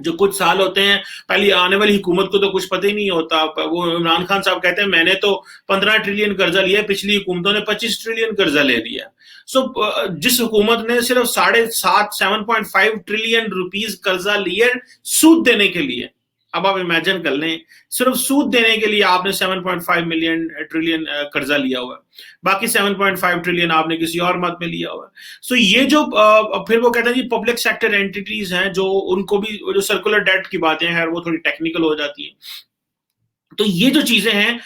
جو کچھ سال ہوتے ہیں پہلی آنے والی حکومت کو تو کچھ پتہ ہی نہیں ہوتا. وہ عمران خان صاحب کہتے ہیں میں نے تو 15 ٹریلین قرضہ لیا ہے, پچھلی حکومتوں نے 25 ٹریلین قرضہ لے لیا. سو جس حکومت نے صرف 7.5 ٹریلین روپیز قرضہ لیا سود دینے کے لیے, اب آپ امیجن کر لیں صرف سود دینے کے لیے آپ نے 7.5 ٹریلین قرضہ لیا ہوا ہے, باقی 7.5 ٹریلین آپ نے کسی اور مد میں لیا ہوا ہے. سو یہ جو پھر وہ کہتے ہیں جی پبلک سیکٹر اینٹیز ہیں جو ان کو بھی جو سرکولر ڈیٹ کی باتیں ہیں وہ تھوڑی ٹیکنیکل ہو جاتی ہیں. تو یہ جو چیزیں ہیں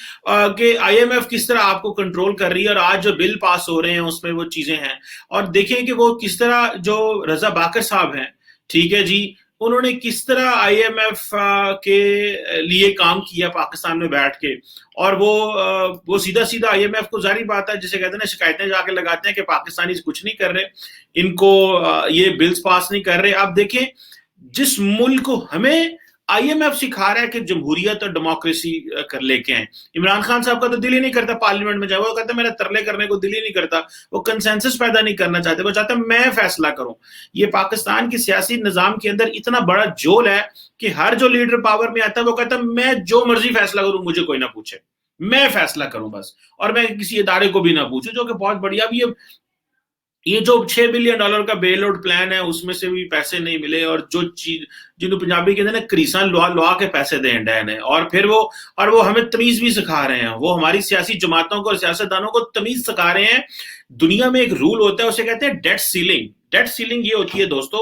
کہ آئی ایم ایف کس طرح آپ کو کنٹرول کر رہی ہے, اور آج جو بل پاس ہو رہے ہیں اس میں وہ چیزیں ہیں. اور دیکھیں کہ وہ کس طرح جو رضا باکر صاحب ہیں, ٹھیک ہے جی, انہوں نے کس طرح آئی ایم ایف کے لیے کام کیا پاکستان میں بیٹھ کے, اور وہ سیدھا سیدھا آئی ایم ایف کو, ظاہری بات ہے جسے کہتے ہیں نا شکایتیں جا کے لگاتے ہیں کہ پاکستانی کچھ نہیں کر رہے, ان کو یہ بلز پاس نہیں کر رہے. آپ دیکھیں جس ملک کو ہمیں آئی ایم ایف سکھا رہا ہے کہ جمہوریت اور ڈیموکریسی کر لے کے آئیں, عمران خان صاحب کا تو دل ہی نہیں کرتا پارلیمنٹ میں جائے, وہ کہتا ہے میرا ترلے کرنے کو دل ہی نہیں کرتا, وہ کنسنسس پیدا نہیں کرنا چاہتے, وہ چاہتے ہیں میں فیصلہ کروں. یہ پاکستان کی سیاسی نظام کے اندر اتنا بڑا جول ہے کہ ہر جو لیڈر پاور میں آتا ہے وہ کہتا ہے میں جو مرضی فیصلہ کروں, مجھے کوئی نہ پوچھے, میں فیصلہ کروں بس, اور میں کسی ادارے کو بھی نہ پوچھوں, جو کہ بہت بڑھیا. اب یہ جو $6 بلین کا بیل آؤٹ پلان ہے اس میں سے بھی پیسے نہیں ملے, اور جو چیز جنہوں پنجابی کہتے ہیں نا کریساں لوا کے پیسے دیں ڈین ہے, اور پھر وہ ہمیں تمیز بھی سکھا رہے ہیں, وہ ہماری سیاسی جماعتوں کو اور سیاستدانوں کو تمیز سکھا رہے ہیں. دنیا میں ایک رول ہوتا ہے اسے کہتے ہیں ڈیٹ سیلنگ. ڈیٹ سیلنگ یہ ہوتی ہے دوستو,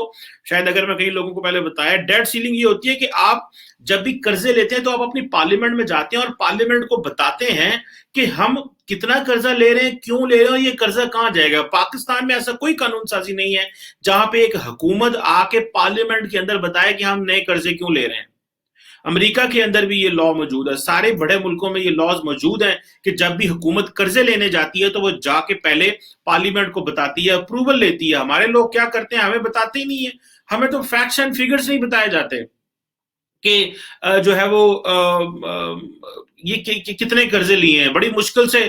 شاید اگر میں کئی لوگوں کو پہلے بتایا, ڈیٹ سیلنگ یہ ہوتی ہے کہ آپ جب بھی قرضے لیتے ہیں تو آپ اپنی پارلیمنٹ میں جاتے ہیں اور پارلیمنٹ کو بتاتے ہیں کہ ہم کتنا قرضہ لے رہے ہیں, کیوں لے رہے ہیں, اور یہ قرضہ کہاں جائے گا. پاکستان میں ایسا کوئی قانون سازی نہیں ہے جہاں پہ ایک حکومت آ کے پارلیمنٹ کے اندر بتائے کہ ہم نئے قرضے کیوں لے رہے ہیں. امریکہ کے اندر بھی یہ لا موجود ہے, سارے بڑے ملکوں میں یہ لاز موجود ہیں کہ جب بھی حکومت قرضے لینے جاتی ہے تو وہ جا کے پہلے پارلیمنٹ کو بتاتی ہے, اپروول لیتی ہے. ہمارے لوگ کیا کرتے ہیں, ہمیں بتاتے ہی نہیں ہیں, ہمیں تو فیکٹس اینڈ فیگرز نہیں بتائے جاتے کہ جو ہے وہ یہ کتنے قرضے لیے ہیں. بڑی مشکل سے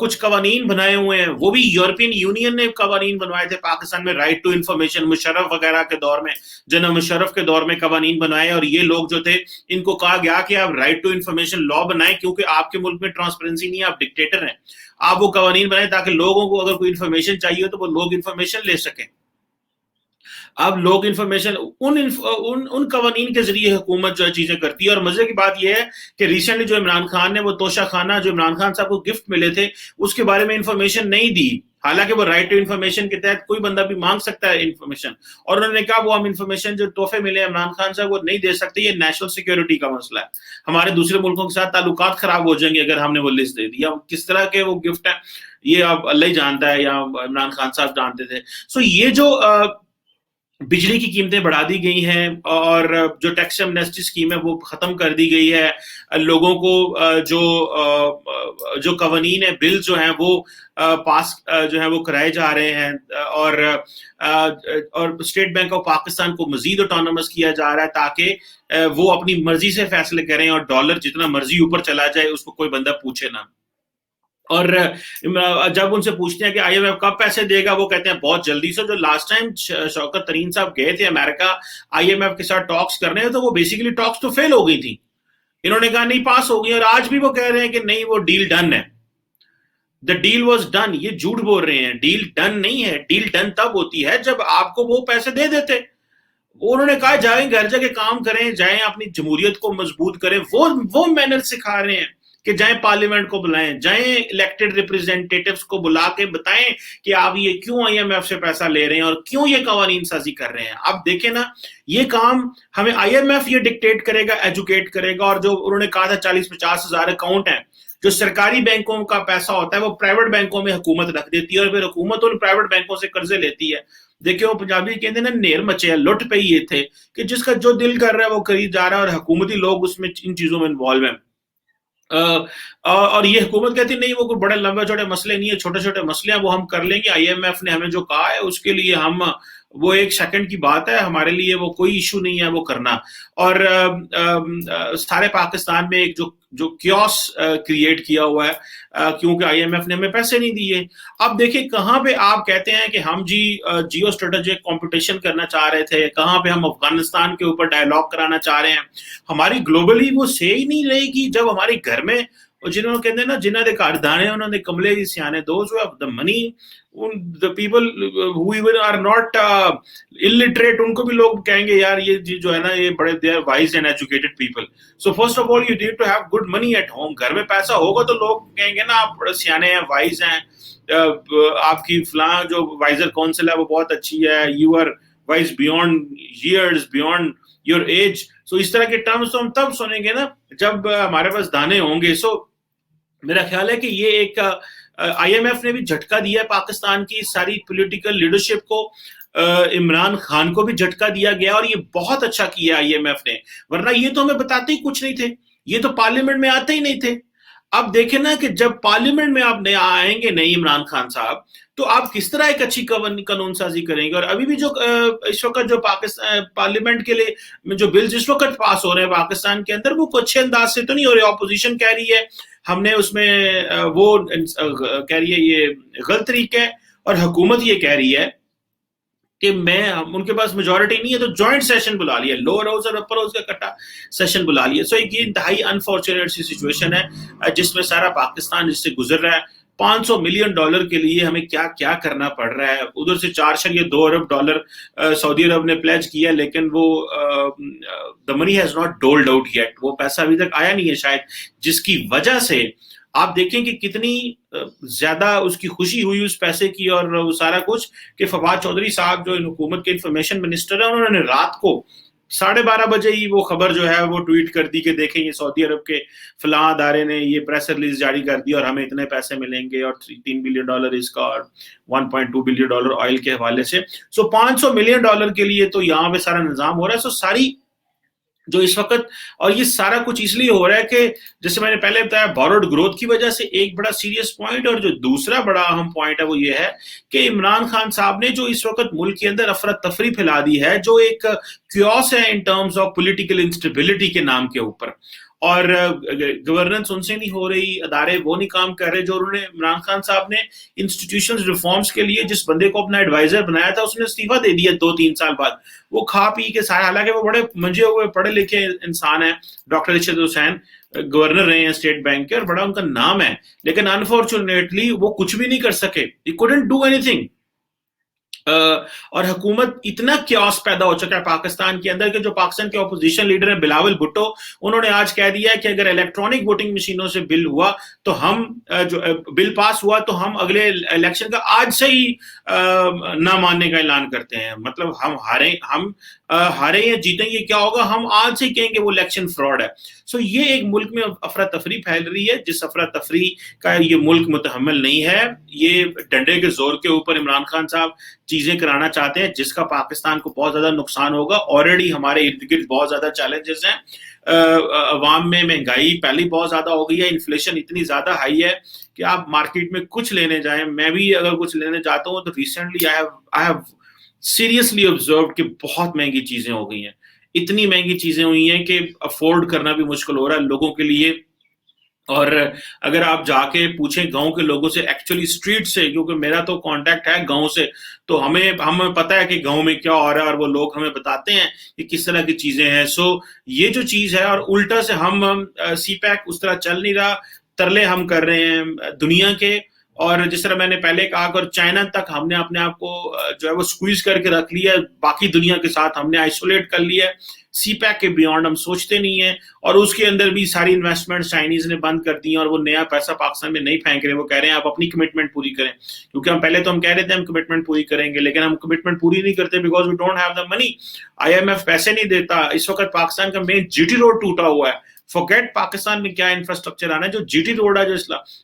کچھ قوانین بنائے ہوئے ہیں, وہ بھی یورپین یونین نے قوانین بنوائے تھے پاکستان میں, رائٹ ٹو انفارمیشن, مشرف وغیرہ کے دور میں, جنرل مشرف کے دور میں قوانین بنائے, اور یہ لوگ جو تھے ان کو کہا گیا کہ آپ رائٹ ٹو انفارمیشن لا بنائیں, کیونکہ آپ کے ملک میں ٹرانسپیرنسی نہیں ہے, آپ ڈکٹیٹر ہیں. آپ وہ قوانین بنائیں تاکہ لوگوں کو اگر کوئی انفارمیشن چاہیے تو وہ لوگ انفارمیشن لے سکیں. اب لوگ انفارمیشن ان قوانین کے ذریعے حکومت جو ہے چیزیں کرتی ہے. اور مزے کی بات یہ ہے کہ ریسنٹلی جو عمران خان نے وہ توشہ خانہ جو عمران خان صاحب کو گفٹ ملے تھے اس کے بارے میں انفارمیشن نہیں دی, حالانکہ وہ رائٹ ٹو انفارمیشن کے تحت کوئی بندہ بھی مانگ سکتا ہے انفارمیشن, اور انہوں نے کہا وہ ہم انفارمیشن جو تحفے ملے عمران خان صاحب وہ نہیں دے سکتے, یہ نیشنل سیکیورٹی کا مسئلہ ہے, ہمارے دوسرے ملکوں کے ساتھ تعلقات خراب ہو جائیں گے اگر ہم نے وہ لسٹ دے دیا. کس طرح کے وہ گفٹ ہیں یہ اب اللہ ہی جانتا ہے, یا عمران خان صاحب جانتے تھے. سو یہ جو بجلی کی قیمتیں بڑھا دی گئی ہیں, اور جو ٹیکس ایمنیسٹی اسکیم ہے وہ ختم کر دی گئی ہے, لوگوں کو جو قوانین ہیں, بل جو ہیں وہ پاس جو ہے وہ کرائے جا رہے ہیں, اور اسٹیٹ بینک آف پاکستان کو مزید آٹونومس کیا جا رہا ہے تاکہ وہ اپنی مرضی سے فیصلے کریں, اور ڈالر جتنا مرضی اوپر چلا جائے اس کو کوئی بندہ پوچھے نہ. اور جب ان سے پوچھتے ہیں کہ آئی ایم ایف کب پیسے دے گا, وہ کہتے ہیں بہت جلدی سے. جو لاسٹ ٹائم شوکت ترین صاحب گئے تھے امریکہ آئی ایم ایف کے ساتھ ٹاکس کرنے, تو وہ بیسیکلی ٹاکس تو فیل ہو گئی تھی, انہوں نے کہا نہیں پاس ہو گئی, اور آج بھی وہ کہہ رہے ہیں کہ نہیں وہ ڈیل ڈن ہے, دا ڈیل واز ڈن. یہ جھوٹ بول رہے ہیں, ڈیل ڈن نہیں ہے. ڈیل ڈن تب ہوتی ہے جب آپ کو وہ پیسے دے دیتے. انہوں نے کہا جائیں گھر جا کے کام کریں, جائیں اپنی جمہوریت کو مضبوط کریں, وہ مینر سکھا رہے ہیں کہ جائیں پارلیمنٹ کو بلائیں, جائیں الیکٹڈ ریپرزینٹیٹیوز کو بلا کے بتائیں کہ آپ یہ کیوں آئی ایم ایف سے پیسہ لے رہے ہیں اور کیوں یہ قوانین سازی کر رہے ہیں. اب دیکھیں نا, یہ کام ہمیں آئی ایم ایف یہ ڈکٹیٹ کرے گا, ایجوکیٹ کرے گا. اور جو انہوں نے کہا تھا 40-50 ہزار اکاؤنٹ ہیں, جو سرکاری بینکوں کا پیسہ ہوتا ہے وہ پرائیویٹ بینکوں میں حکومت رکھ دیتی ہے, اور پھر حکومت ان پرائیویٹ بینکوں سے قرضے لیتی ہے. دیکھیں وہ پنجابی کہتے ہیں نا نیر مچے, لٹ پہ یہ تھے کہ جس کا جو دل کر رہا ہے وہ خرید جا رہا ہے, اور حکومتی لوگ اس میں ان چیزوں میں انوالو ہیں. اور یہ حکومت کہتی نہیں وہ کوئی بڑے لمبے چھوٹے مسئلے نہیں ہے, چھوٹے چھوٹے مسئلے ہیں وہ ہم کر لیں گے, آئی ایم ایف نے ہمیں جو کہا ہے اس کے لیے ہم وہ ایک سیکنڈ کی بات ہے، ہمارے لیے وہ کوئی ایشو نہیں ہے وہ کرنا. اور سارے پاکستان میں ایک جو کیوس کریٹ کیا ہوا ہے کیونکہ آئی ایم ایف نے ہمیں پیسے نہیں دیے. اب دیکھیں کہاں پہ آپ کہتے ہیں کہ ہم جیو اسٹریٹجک کمپٹیشن کرنا چاہ رہے تھے، کہاں پہ ہم افغانستان کے اوپر ڈائلاگ کرانا چاہ رہے ہیں. ہماری گلوبلی وہ سے ہی نہیں رہے گی جب ہمارے گھر میں جنہوں کہتے ہیں نا جنہوں نے گھر دانے انہوں نے کملے بھی سیانے، those who have the money, the people who even are not illiterate ان کو بھی لوگ کہیں گے یار یہ جو ہے نا یہ بڑے they are wise and educated people. So first of all you need to have good money at home. گھر میں پیسہ ہوگا تو لوگ کہیں گے نا آپ بڑے سیانے ہیں، وائز ہیں، آپ کی فلاں جو وائزر کونسل ہے وہ بہت اچھی ہے، you are wise beyond years, beyond your age. So اس طرح کے ٹرمز تو ہم تب سنیں گے نا جب ہمارے پاس دانے ہوں گے. سو میرا خیال ہے کہ یہ ایک آئی ایم ایف نے بھی جھٹکا دیا ہے پاکستان کی ساری پولیٹیکل لیڈرشپ کو، عمران خان کو بھی جھٹکا دیا گیا، اور یہ بہت اچھا کیا آئی ایم ایف نے، ورنہ یہ تو ہمیں بتاتے ہی کچھ نہیں تھے، یہ تو پارلیمنٹ میں آتے ہی نہیں تھے. اب دیکھیں نا کہ جب پارلیمنٹ میں آپ آئیں گے نہیں عمران خان صاحب، تو آپ کس طرح ایک اچھی قانون سازی کریں گے. اور ابھی بھی جو اس وقت جو پاکستان پارلیمنٹ کے لیے جو بلز اس وقت پاس ہو رہے ہیں پاکستان کے اندر، وہ اچھے انداز سے تو نہیں ہو رہے. اپوزیشن کہہ رہی ہے ہم نے اس میں وہ کہہ رہی ہے یہ غلط طریقہ ہے، اور حکومت یہ کہہ رہی ہے کہ ان کے پاس میجورٹی نہیں ہے تو جوائنٹ سیشن بلا لیا، لوور ہاؤس اور اپر ہاؤس کا اکٹھا سیشن بلا لیا. سو ایک یہ انتہائی انفارچونیٹ سی سچویشن ہے جس میں سارا پاکستان جس سے گزر رہا ہے. $500 ملین کے لیے ہمیں کیا کیا کرنا پڑ رہا ہے. ادھر سے $4.2 ارب سعودی عرب نے پلیج کیا، لیکن وہ the money has not doled out yet، وہ پیسہ ابھی تک آیا نہیں ہے شاید، جس کی وجہ سے آپ دیکھیں کہ کتنی زیادہ اس کی خوشی ہوئی اس پیسے کی اور وہ سارا کچھ، کہ فواد چودھری صاحب جو حکومت کے انفارمیشن منسٹر ہیں انہوں نے رات کو 12:30 بجے ہی وہ خبر جو ہے وہ ٹویٹ کر دی کہ دیکھیں یہ سعودی عرب کے فلاں ادارے نے یہ پریس ریلیز جاری کر دی اور ہمیں اتنے پیسے ملیں گے، اور $3 بلین اس کا، اور $1.2 بلین آئل کے حوالے سے. سو $500 ملین کے لیے تو یہاں پہ سارا نظام ہو رہا ہے. سو ساری جو اس وقت، اور یہ سارا کچھ اس لیے ہو رہا ہے کہ جیسے میں نے پہلے بتایا بورڈ گروتھ کی وجہ سے ایک بڑا سیریس پوائنٹ، اور جو دوسرا بڑا اہم پوائنٹ ہے وہ یہ ہے کہ عمران خان صاحب نے جو اس وقت ملک کے اندر افراتفری پھیلا دی ہے، جو ایک کیوس ہے in terms of political instability کے نام کے اوپر، اور گورننس ان سے نہیں ہو رہی، ادارے وہ نہیں کام کر رہے جو انہوں نے عمران خان صاحب نے انسٹیٹیوشنز ریفارمز کے لیے جس بندے کو اپنا ایڈوائزر بنایا تھا اس نے استعفیٰ دے دیا 2-3 سال بعد. وہ کھا پی کے سارے، حالانکہ وہ بڑے منجے ہوئے پڑھے لکھے انسان ہیں، ڈاکٹر ارشد حسین گورنر رہے ہیں اسٹیٹ بینک کے اور بڑا ان کا نام ہے، لیکن انفارچونیٹلی وہ کچھ بھی نہیں کر سکے. He couldn't do anything. اور حکومت اتنا کیوس پیدا ہو چکا ہے پاکستان کے اندر کہ جو پاکستان کے اپوزیشن لیڈر ہیں بلاول بھٹو، انہوں نے آج کہہ دیا ہے کہ اگر الیکٹرانک ووٹنگ مشینوں سے بل ہوا تو ہم جو بل پاس ہوا تو ہم اگلے الیکشن کا آج سے ہی نہ ماننے کا اعلان کرتے ہیں. مطلب ہم ہارے یا جیتیں یہ کیا ہوگا، ہم آج سے کہیں گے وہ الیکشن فراڈ ہے. سو یہ ایک ملک میں افراتفری پھیل رہی ہے جس افراتفری کا یہ ملک متحمل نہیں ہے. یہ ڈنڈے کے زور کے اوپر عمران خان صاحب چیزیں کرانا چاہتے ہیں جس کا پاکستان کو بہت زیادہ نقصان ہوگا. آلریڈی ہمارے ارد گرد بہت زیادہ چیلنجز ہیں، عوام میں مہنگائی پہلے بہت زیادہ ہو گئی ہے، انفلیشن اتنی زیادہ ہائی ہے کہ آپ مارکیٹ میں کچھ لینے جائیں، میں بھی اگر کچھ لینے جاتا ہوں تو recently I have seriously observed کہ بہت مہنگی چیزیں ہو گئی ہیں، اتنی مہنگی چیزیں ہوئی ہیں کہ افورڈ کرنا بھی مشکل ہو رہا ہے لوگوں کے لیے. اور اگر آپ جا کے پوچھیں گاؤں کے لوگوں سے ایکچولی اسٹریٹ سے، کیونکہ میرا تو کانٹیکٹ ہے گاؤں سے، تو ہمیں پتہ ہے کہ گاؤں میں کیا ہو رہا ہے اور وہ لوگ ہمیں بتاتے ہیں کہ کس طرح کی چیزیں ہیں. سو یہ جو چیز ہے، اور الٹا سے ہم سی پیک اس طرح چل نہیں رہا، ترلے ہم کر رہے ہیں دنیا کے. اور جس طرح میں نے پہلے کہا کہ چائنا تک ہم نے اپنے آپ کو جو ہے وہ سکویز کر کے رکھ لیا ہے، باقی دنیا کے ساتھ ہم نے آئسولیٹ کر لیا ہے، سی پیک کے بیونڈ ہم سوچتے نہیں ہیں. اور اس کے اندر بھی ساری انویسٹمنٹ چائنیز نے بند کر دی ہیں اور وہ نیا پیسہ پاکستان میں نہیں پھینک رہے. وہ کہہ رہے ہیں آپ اپنی کمٹمنٹ پوری کریں، کیونکہ ہم پہلے تو ہم کہہ رہے تھے ہم کمٹمنٹ پوری کریں گے، لیکن ہم کمٹمنٹ پوری نہیں کرتے because we don't have the money. IMF پیسے نہیں دیتا. اس وقت پاکستان کا مین جی ٹی روڈ ٹوٹا ہوا ہے. فورگیٹ پاکستان میں کیا انفراسٹرکچر آنا ہے، جو جی ٹی روڈ ہے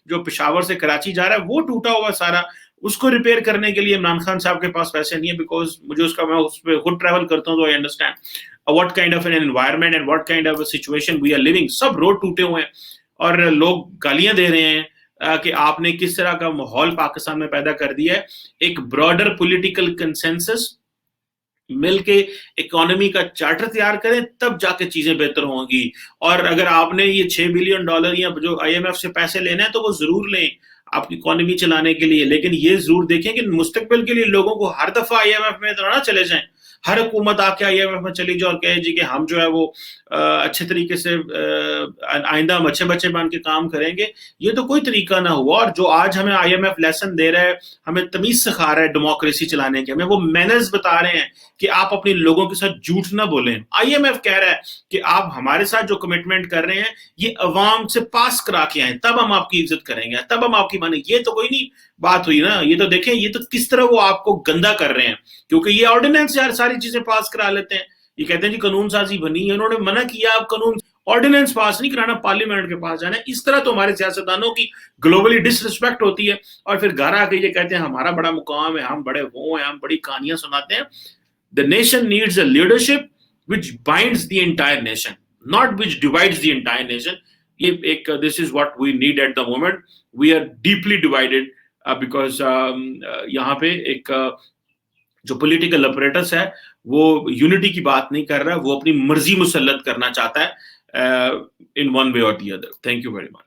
جو پشاور سے کراچی جا رہا ہے وہ ٹوٹا ہوا سارا. اس کو ریپیئر کرنے کے لیے عمران خان صاحب کے پاس پیسے نہیں ہے، بیکاز مجھے میں اس پہ خود ٹریول کرتا ہوں تو I understand what kind of an environment and what kind of a situation we are living. Sub road ٹوٹے ہوئے ہیں اور لوگ گالیاں دے رہے ہیں کہ آپ نے کس طرح کا ماحول پاکستان میں پیدا کر دیا ہے. ایک براڈر پولیٹیکل کنسنسس مل کے اکانومی کا چارٹر تیار کریں, تب جا کے چیزیں بہتر ہوں گی. اور اگر آپ نے یہ $6 بلین یا جو آئی ایم ایف سے پیسے لینے ہیں تو وہ ضرور لیں آپ کی اکانومی چلانے کے لیے, لیکن یہ ضرور دیکھیں کہ مستقبل کے لیے لوگوں کو ہر دفعہ آئی ایم ایف میں تو نہ چلے جائیں. ہر حکومت آ کے آئی ایم ایف میں چلی جائے اور کہے جی کہ ہم جو ہے وہ اچھے طریقے سے آئندہ ہم اچھے بچے بن کے کام کریں گے. یہ تو کوئی طریقہ نہ ہوا. اور جو آج ہمیں آئی ایم ایف لیسن دے رہا ہے, ہمیں تمیز سکھا رہا ہے ڈیموکریسی چلانے کے, ہمیں وہ مینرز بتا رہے ہیں کہ آپ اپنے لوگوں کے ساتھ جھوٹ نہ بولیں. آئی ایم ایف کہہ رہا ہے کہ آپ ہمارے ساتھ جو کمٹمنٹ کر رہے ہیں یہ عوام سے پاس کرا کے آئیں, تب ہم آپ کی عزت کریں گے, تب ہم آپ کی مانیں. یہ تو کوئی نہیں بات ہوئی نا. یہ تو دیکھیں یہ تو کس طرح وہ آپ کو گندا کر رہے ہیں, کیونکہ یہ آرڈیننس یار ساری چیزیں پاس کرا لیتے ہیں. یہ کہتے ہیں جی قانون سازی بنی ہے, انہوں نے منع کیا آپ قانون آرڈیننس پاس نہیں کرانا, پارلیمنٹ کے پاس جانا ہے. اس طرح تو ہمارے سیاستدانوں کی گلوبلی ڈس رسپیکٹ ہوتی ہے, اور پھر گھر آ کے یہ کہتے ہیں ہمارا بڑا مقام ہے, ہم بڑے وہ ہیں, ہم بڑی کہانیاں سناتے ہیں. The nation needs a leadership which binds the entire nation, not which divides the entire nation. This is what we need at the moment. We are deeply divided because یہاں پہ ایک جو پولیٹیکل اپریٹس ہے وہ unity کی بات نہیں کر رہا, وہ اپنی مرضی مسلط کرنا چاہتا ہے in one way or the other. Thank you very much.